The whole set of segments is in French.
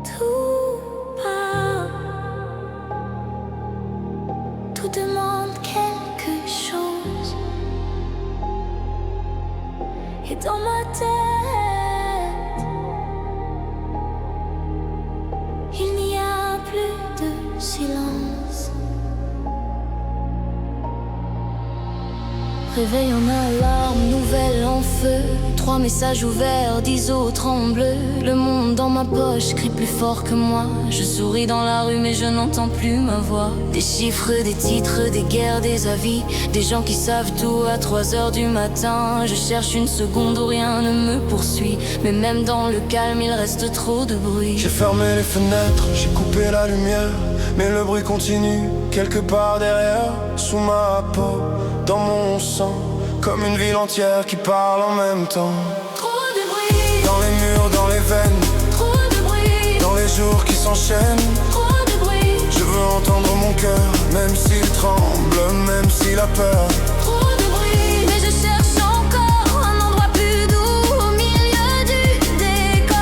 Tout part, tout demande quelque chose. Et dans ma tête, il n'y a plus de silence. Réveil en alarme, nouvelle en feu. 3 messages ouverts, 10 autres en bleu. Le monde dans ma poche crie plus fort que moi. Je souris dans la rue mais je n'entends plus ma voix. Des chiffres, des titres, des guerres, des avis. Des gens qui savent tout à 3 heures du matin. Je cherche une seconde où rien ne me poursuit. Mais même dans le calme il reste trop de bruit. J'ai fermé les fenêtres, j'ai coupé la lumière. Mais le bruit continue, quelque part derrière. Sous ma peau, dans mon sang, comme une ville entière qui parle en même temps. Trop de bruit, dans les murs, dans les veines, trop de bruit, dans les jours qui s'enchaînent. trop de bruit, Je veux entendre mon cœur, même s'il tremble, même s'il a peur. trop de bruit. Mais je cherche encore un endroit plus doux au milieu du décor.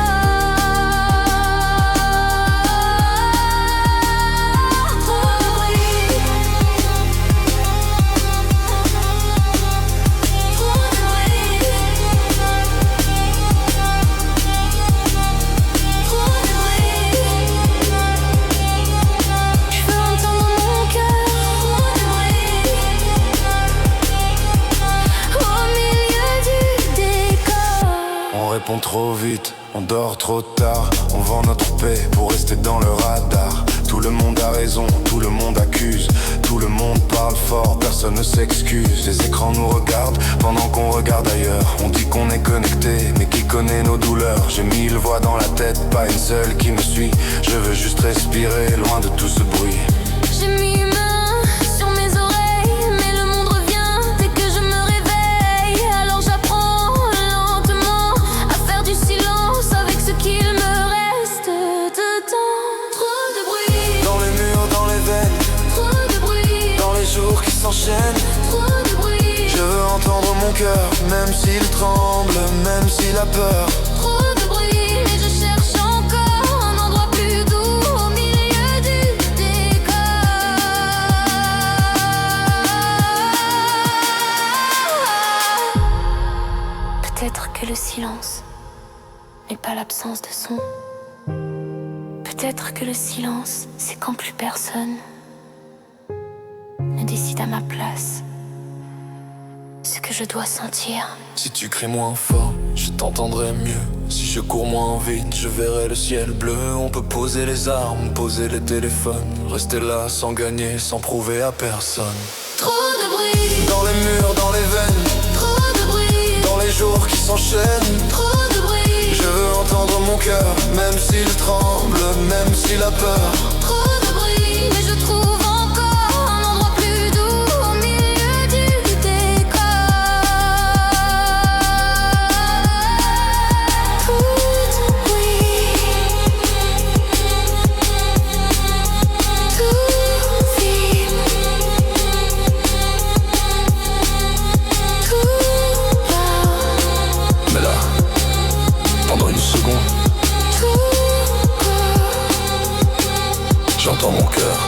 Trop de bruit, trop de bruit, trop de bruit. Je veux entendre mon cœur. Trop de bruit au milieu du décor. On répond trop vite, on dort trop tard. On vend notre paix pour rester dans le radar. Tout le monde a raison, tout le monde accuse. Tout le monde parle fort, personne ne s'excuse. Les écrans nous regardent pendant qu'on regarde ailleurs. On dit qu'on est connecté, mais qui connaît nos douleurs? J'ai 1000 voix dans la tête, pas une seule qui me suit. Je veux juste respirer, loin de tout ce bruit. J'ai mis une main sur mes oreilles, mais le monde revient dès que je me réveille. Alors j'apprends lentement à faire du silence avec ce qu'il me reste de temps. Trop de bruit, Dans les murs, dans les veines, trop de bruit, dans les jours qui s'enchaînent. trop de bruit, Je veux entendre mon cœur, même s'il tremble, même s'il a peur. trop de bruit. Mais je cherche encore un endroit plus doux au milieu du décor. Peut-être que le silence n'est pas l'absence de son. Peut-être que le silence, c'est quand plus personne ne décide à ma place ce que je dois sentir. Si tu cries moins fort, je t'entendrai mieux. Si je cours moins vite, je verrai le ciel bleu. On peut poser les armes, poser les téléphones, rester là sans gagner, sans prouver à personne. Trop de bruit, Dans les murs, dans les veines, trop de bruit, dans les jours qui s'enchaînent. trop de bruit, Je veux entendre mon cœur, même s'il tremble, même s'il a peur. trop de bruit. Mais je trouve encore un endroit plus doux au milieu du décor. Tout bruit, tout vide, tout part, Mais là, pendant une seconde, tout part. j'entends mon cœur.